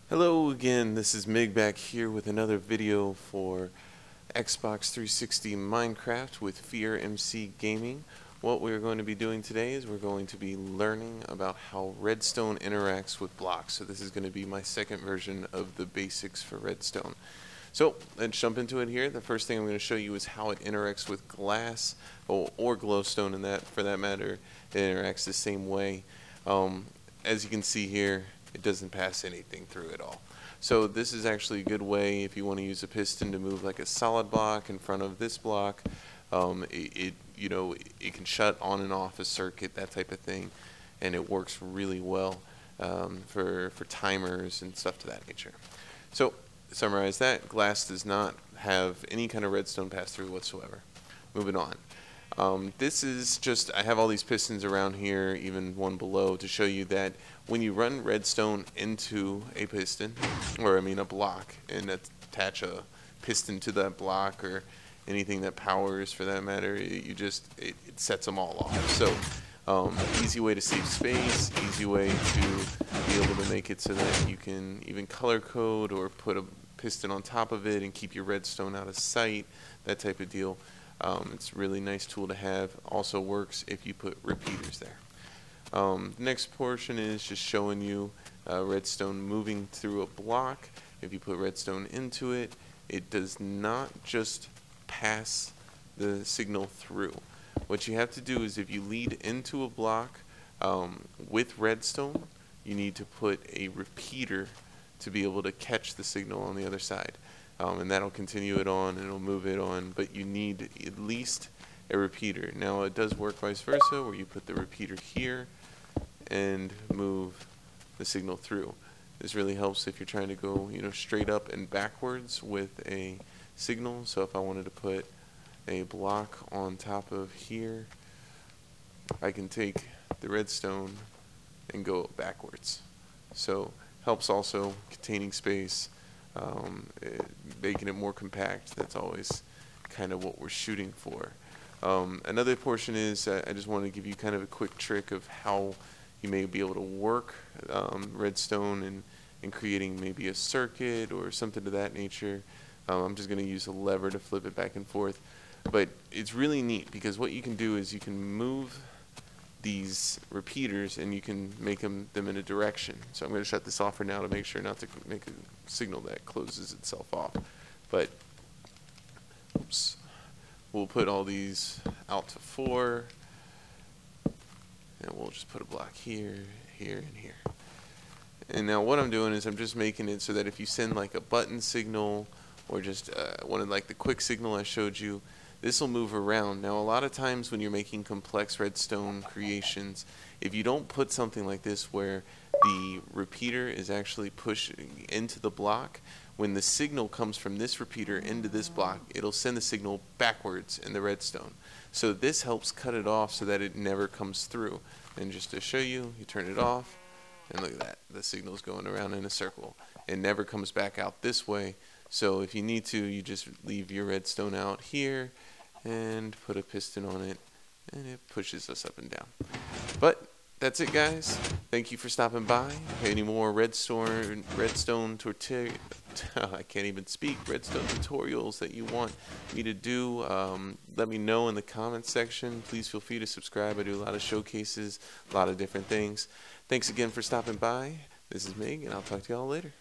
Hello again, this is Mig back here with another video for Xbox 360 Minecraft with Fear MC Gaming. What we're going to be doing today is we're going to be learning about how Redstone interacts with blocks. So this is going to be my second version of the basics for Redstone. So let's jump into it here. The first thing I'm going to show you is how it interacts with glass or glowstone, and that for that matter it interacts the same way. As you can see here, it doesn't pass anything through at all. So this is actually a good way if you want to use a piston to move like a solid block in front of this block. It can shut on and off a circuit, that type of thing, and it works really well for timers and stuff to that nature. So to summarize that, glass does not have any kind of redstone pass through whatsoever. Moving on. This is just, I have all these pistons around here, even one below, to show you that when you run redstone into a piston, or a block, and attach a piston to that block or anything that powers for that matter, it sets them all off. So easy way to save space, easy way to be able to make it so that you can even color code or put a piston on top of it and keep your redstone out of sight, that type of deal. It's a really nice tool to have. Also works if you put repeaters there. Next portion is just showing you redstone moving through a block. If you put redstone into it, it does not just pass the signal through. What you have to do is if you lead into a block with redstone, you need to put a repeater to be able to catch the signal on the other side. And that'll continue it on and it'll move it on, but you need at least a repeater. Now it does work vice versa, where you put the repeater here and move the signal through. This really helps if you're trying to go straight up and backwards with a signal. So if I wanted to put a block on top of here, I can take the redstone and go backwards. So helps also containing space, making it more compact. That's always kind of what we're shooting for. Another portion is I just want to give you kind of a quick trick of how you may be able to work redstone and creating maybe a circuit or something to that nature. I'm just going to use a lever to flip it back and forth, but it's really neat because what you can do is you can move these repeaters and you can make them in a direction. So I'm going to shut this off for now to make sure not to make a signal that closes itself off. But oops, we'll put all these out to 4, and we'll just put a block here, here, and here. And now what I'm doing is I'm just making it so that if you send like a button signal or just one of like the quick signal I showed you, this will move around. Now a lot of times when you're making complex redstone creations, if you don't put something like this where the repeater is actually pushing into the block, when the signal comes from this repeater into this block, it'll send the signal backwards in the redstone. So this helps cut it off so that it never comes through. And just to show you, you turn it off, and look at that, the signal's going around in a circle. It never comes back out this way. So if you need to, you just leave your redstone out here and put a piston on it, and it pushes us up and down. But that's it, guys. Thank you for stopping by. Any more redstone I can't even speak, redstone tutorials that you want me to do, let me know in the comments section. Please feel free to subscribe. I do a lot of showcases, a lot of different things. Thanks again for stopping by. This is Mig, and I'll talk to y'all later.